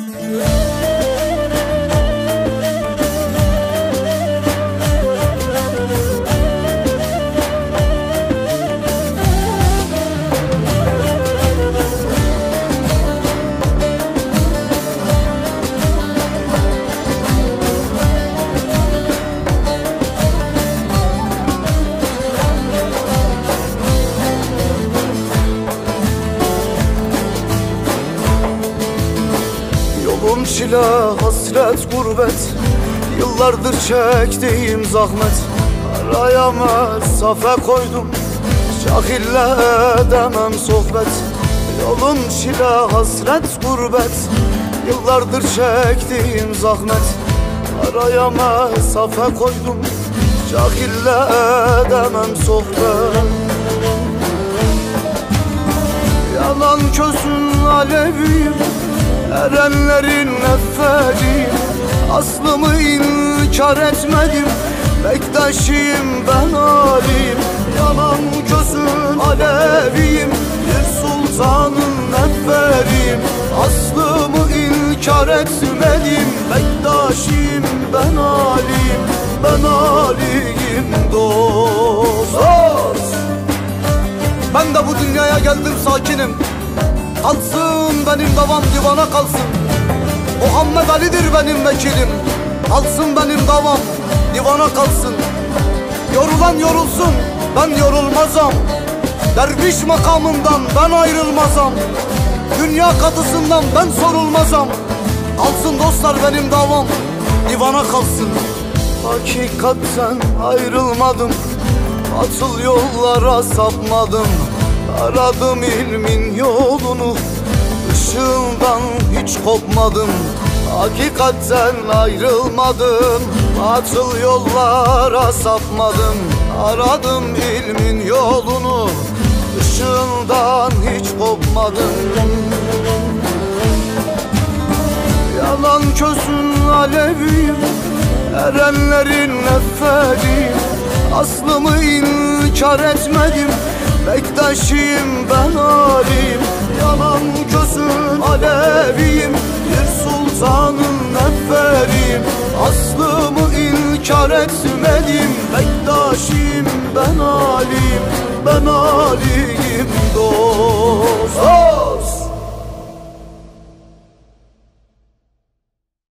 Yolum çile, hasret, gurbet, yıllardır çektiğim zahmet. Araya mesafe koydum, cahille edemem sohbet. Yolum çile, hasret, gurbet, yıllardır çektiğim zahmet. Araya mesafe koydum, cahille edemem sohbet. Yalan közün aleviyim, erenlerin nefferiyim. Aslımı inkar etmedim, bektaşıyım ben aliyim. Yalan gözün aleviyim, bir sultanın nefferiyim. Aslımı inkar etmedim, bektaşıyım ben aliyim. Ben aliyim dost. Ben de bu dünyaya geldim sakinim, kalsın benim davam divana kalsın. Muhammed Ali'dir benim vekilim, kalsın benim davam divana kalsın. Yorulan yorulsun, ben yorulmazam. Derviş makamından ben ayrılmazam. Dünya kadısından ben sorulmazam. Kalsın dostlar benim davam divana kalsın. Hakikatten ayrılmadım, atıl yollara sapmadım. Aradım ilmin yolunu, ışığından hiç kopmadım. Hakikatten ayrılmadım, atıl yollara sapmadım. Aradım ilmin yolunu, ışığından hiç kopmadım. Yalan közün aleviyim, erenlerin nefferiyim. Aslımı inkar etmedim, bektaşıyım ben aliyim. Yalan gözün aleviyim, bir sultanın nefferiyim. Aslımı inkar etmedim, bektaşıyım ben aliyim. Ben aliyim dost.